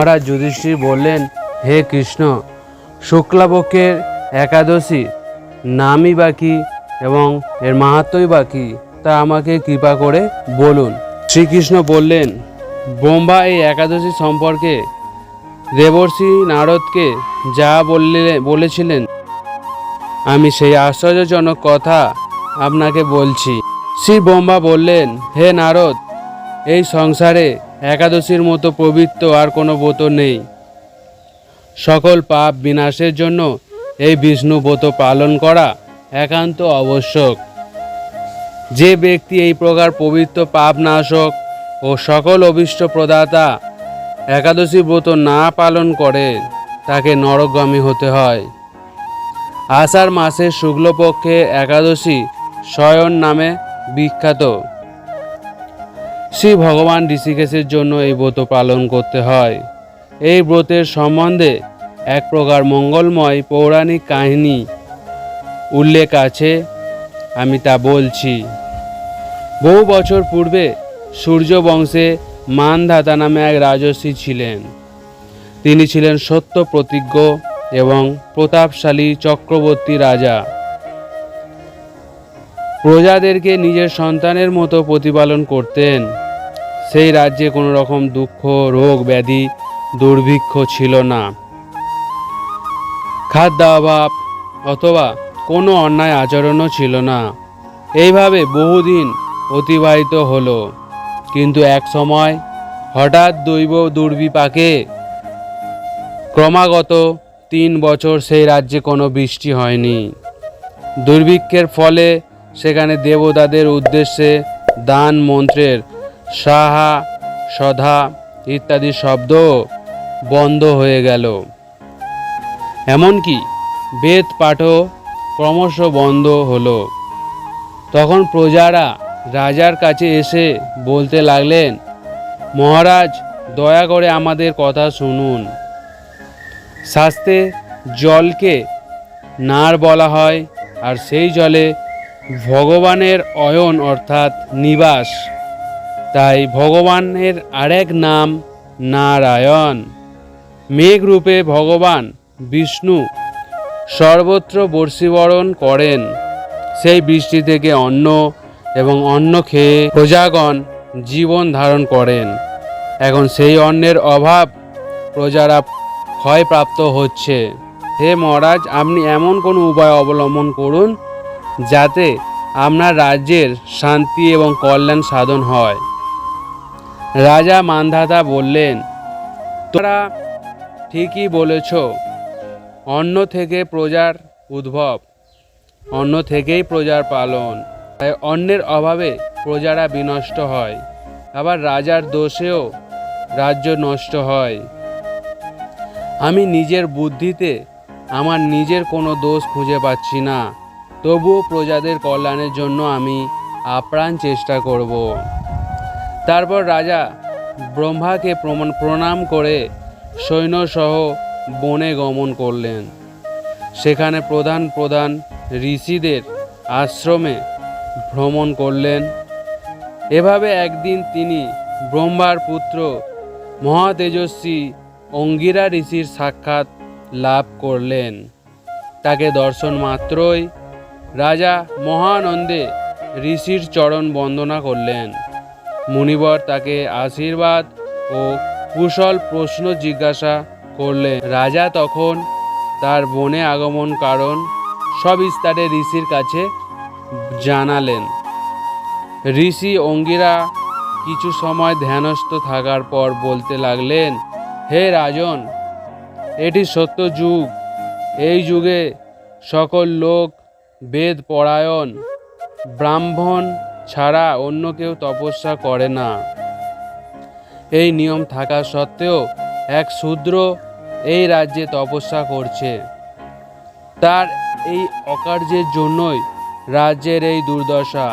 মহারাজ যুধিষ্ঠির বললেন, হে কৃষ্ণ, শুক্লাপক্ষের একাদশী নামই বা কি এবং এর মাহাত্ম্যই বা কি, তা আমাকে কৃপা করে বলুন। শ্রীকৃষ্ণ বললেন, ব্রহ্মা এই একাদশী সম্পর্কে দেবর্ষি নারদকে যা বলেছিলেন আমি সেই আশ্চর্যজনক কথা আপনাকে বলছি। শ্রী ব্রহ্মা বললেন, হে নারদ, এই সংসারে একাদশীর মতো পবিত্র আর কোনো ব্রত নেই। সকল পাপ বিনাশের জন্য এই বিষ্ণু ব্রত পালন করা একান্ত আবশ্যক। যে ব্যক্তি এই প্রকার পবিত্র পাপ নাশক ও সকল অভীষ্ট প্রদাতা একাদশী ব্রত না পালন করে তাকে নরকগামী হতে হয়। আষাঢ় মাসের শুক্লপক্ষে একাদশী শয়ন নামে বিখ্যাত। শ্রী ভগবান ঋষিকেশের জন্য এই ব্রত পালন করতে হয়। এই ব্রতের সম্বন্ধে এক প্রকার মঙ্গলময় পৌরাণিক কাহিনী উল্লেখ আছে, আমি তা বলছি। বহু বছর পূর্বে সূর্য বংশে মানধাতা নামে এক রাজর্ষি ছিলেন। তিনি ছিলেন সত্য প্রতিজ্ঞ এবং প্রতাপশালী চক্রবর্তী রাজা। প্রজাদেরকে নিজের সন্তানের মতো প্রতিপালন করতেন। সেই রাজ্যে কোনো রকম দুঃখ, রোগ, ব্যাধি, দুর্ভিক্ষ ছিল না। খাদ্যাভাব অথবা কোনো অন্যায় আচরণও ছিল না। এইভাবে বহুদিন অতিবাহিত হলো। কিন্তু এক সময় হঠাৎ দৈব দুর্বিপাকে ক্রমাগত 3 বছর সেই রাজ্যে কোনো বৃষ্টি হয়নি। দুর্ভিক্ষের ফলে সেখানে দেবতাদের উদ্দেশ্যে দান মন্ত্রের সাহা সধা ইত্যাদি শব্দ বন্ধ হয়ে গেল। এমনকি বেদ পাঠও ক্রমশ বন্ধ হলো। তখন প্রজারা রাজার কাছে এসে বলতে লাগলেন, মহারাজ, দয়া করে আমাদের কথা শুনুন। শাস্ত্রে জলকে নার বলা হয়, আর সেই জলে ভগবানের অয়ন অর্থাৎ নিবাস। তাই ভগবানের আরেক নাম নারায়ণ। মেঘরূপে ভগবান বিষ্ণু সর্বত্র বর্ষীবরণ করেন। সেই বৃষ্টি থেকে অন্ন এবং অন্ন খেয়ে প্রজাগণ জীবন ধারণ করেন। এখন সেই অন্নের অভাব, প্রজারা ক্ষয়প্রাপ্ত হচ্ছে। হে মহারাজ, আপনি এমন কোনো উপায় অবলম্বন করুন যাতে আপনার রাজ্যের শান্তি এবং কল্যাণ সাধন হয়। রাজা মানধাতা বললেন, তোমরা ঠিকই বলেছ। অন্ন থেকে প্রজার উদ্ভব, অন্ন থেকেই প্রজার পালন। তাই অন্নের অভাবে প্রজারা বিনষ্ট হয়, আবার রাজার দোষেও রাজ্য নষ্ট হয়। আমি নিজের বুদ্ধিতে আমার নিজের কোনো দোষ খুঁজে পাচ্ছি না, তবুও প্রজাদের কল্যাণের জন্য আমি আপ্রাণ চেষ্টা করব। তারপর রাজা ব্রহ্মাকে প্রণাম করে সৈন্যসহ বনে গমন করলেন। সেখানে প্রধান প্রধান ঋষিদের আশ্রমে ভ্রমণ করলেন। এভাবে একদিন তিনি ব্রহ্মার পুত্র মহাতেজস্বী অঙ্গিরা ঋষির সাক্ষাৎ লাভ করলেন। তাকে দর্শন মাত্রই রাজা মহানন্দে ঋষির চরণ বন্দনা করলেন। মুনিবর তাকে আশীর্বাদ ও কুশল প্রশ্ন জিজ্ঞাসা করলেন। রাজা তখন তার বনে আগমন কারণ সবিস্তারে ঋষির কাছে জানালেন। ঋষি অঙ্গিরা কিছু সময় ধ্যানস্থ থাকার পর বলতে লাগলেন, হে রাজন, এটি সত্য যুগ। এই যুগে সকল লোক বেদ পরায়ণ, ব্রাহ্মণ ছাড়া অন্য কেউ তপস্যা করে না। এই নিয়ম থাকা সত্ত্বেও এক শূদ্র এই রাজ্যে তপস্যা করছে। তার এই অকার্যের জন্যই রাজ্যের এই দুর্দশা।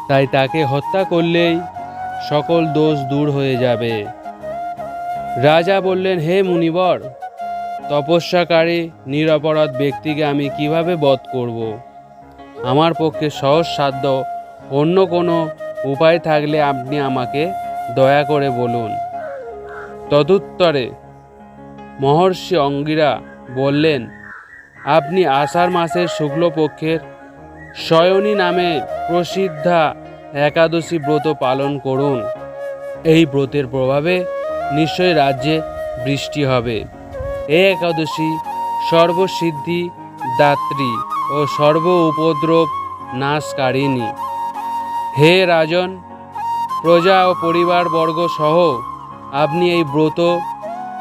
তাই তাকে হত্যা করলেই সকল দোষ দূর হয়ে যাবে। রাজা বললেন, হে মুনিবর, তপস্যাকারী নিরপরাধ ব্যক্তিকে আমি কিভাবে বধ করব? আমার পক্ষে সহজসাধ্য অন্য কোনো উপায় থাকলে আপনি আমাকে দয়া করে বলুন। তদুত্তরে মহর্ষি অঙ্গিরা বললেন, আপনি আষাঢ় মাসের শুক্লপক্ষের শয়নী নামে প্রসিদ্ধা একাদশী ব্রত পালন করুন। এই ব্রতের প্রভাবে নিশ্চয়ই রাজ্যে বৃষ্টি হবে। এই একাদশী সর্বসিদ্ধি দাত্রী ও সর্ব উপদ্রব নাশকারিণী। হে রাজন, প্রজা ও পরিবারবর্গ সহ আপনি এই ব্রত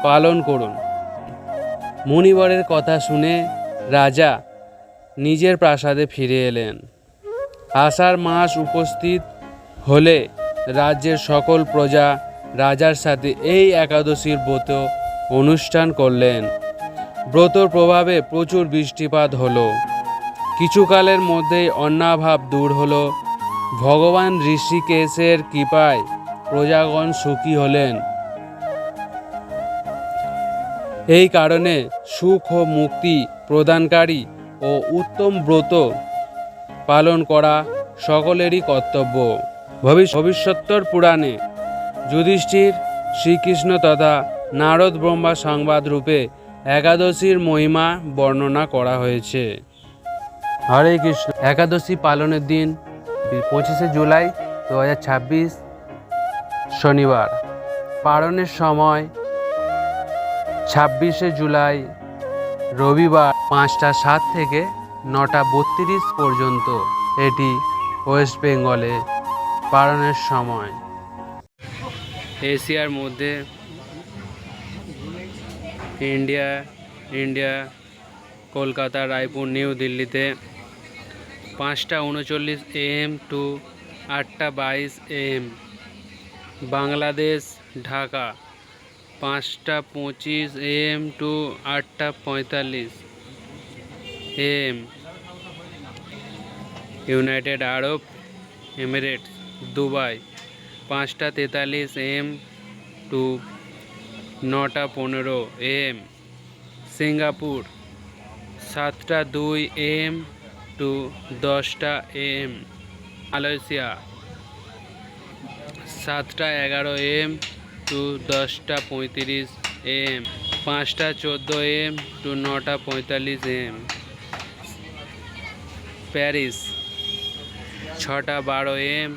পালন করুন। মুনিবরের কথা শুনে রাজা নিজের প্রাসাদে ফিরে এলেন। আষাঢ় মাস উপস্থিত হলে রাজ্যের সকল প্রজা রাজার সাথে এই একাদশীর ব্রত অনুষ্ঠান করলেন। ব্রতর প্রভাবে প্রচুর বৃষ্টিপাত হলো। কিছুকালের মধ্যেই অন্নাভাব দূর হলো। ভগবান ঋষিকেশের কৃপায় প্রজাগণ সুখী হলেন। এই কারণে সুখ ও মুক্তি প্রদানকারী ও উত্তম ব্রত পালন করা সকলেরই কর্তব্য। ভবিষ্যত্তর পুরাণে যুধিষ্ঠির শ্রীকৃষ্ণ তথা নারদ ব্রহ্মা সংবাদ রূপে একাদশীর মহিমা বর্ণনা করা হয়েছে। হরে কৃষ্ণ। একাদশী পালনের দিন 25শে জুলাই 2026 শনিবার। পালনের সময় 26শে জুলাই রবিবার 5টা 7 থেকে 9টা 32 পর্যন্ত। এটি ওয়েস্ট বেঙ্গলে পালনের সময়। এশিয়ার মধ্যে ইন্ডিয়া কলকাতা, রায়পুর, নিউ দিল্লিতে 5টা 39 AM টু 8টা 22 AM। বাংলাদেশ ঢাকা 5টা 25 AM টু 8টা 45 AM। United Arab Emirates Dubai 5টা 43 AM টু 9টা 15 AM। সিঙ্গাপুর 7টা 2 AM টু 10টা AM। মালয়েশিয়া 7টা 11 AM টু 10টা 35 AM। 5টা 14 AM টু 9টা 45 AM। প্যারিস 6টা 12 AM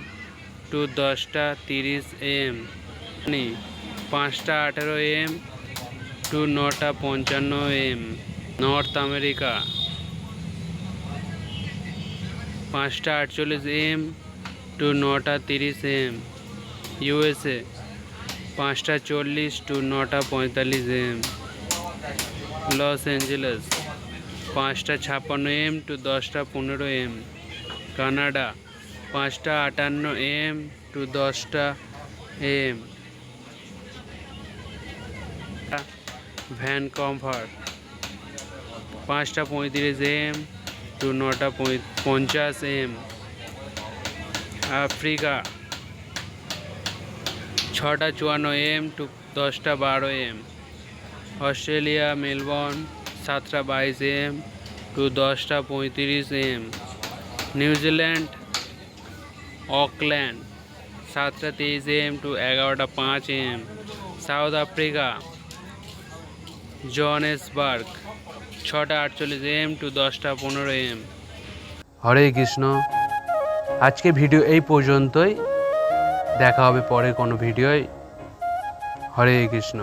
টু 10টা 30 AM। 5টা 18 AM টু 9টা 55 AM। নর্থ আমেরিকা 5টা 48 AM টু 9টা 30 AM। USA 5টা 40 টু 9টা 45 AM। লস অ্যাঞ্জেলেস 5টা 56 AM টু 10টা 15 AM। কানাডা 5টা 58 AM টু 10টা AM। ভ্যানকভার 5টা 35 AM টু 9টা 50 AM। আফ্রিকা 6টা 54 AM টু 10টা 12 AM। অস্ট্রেলিয়া মেলবোর্ন 7টা 22 AM টু 10টা 35 AM। নিউজিল্যান্ড অকল্যান্ড 7টা 23 AM টু 11টা 5 AM। সাউথ আফ্রিকা জোহানেসবার্গ 6টা 48 AM টু 10টা 15 AM। হরে কৃষ্ণ। আজকে ভিডিও এই পর্যন্তই। দেখা হবে পরে কোনো ভিডিওয়। হরে কৃষ্ণ।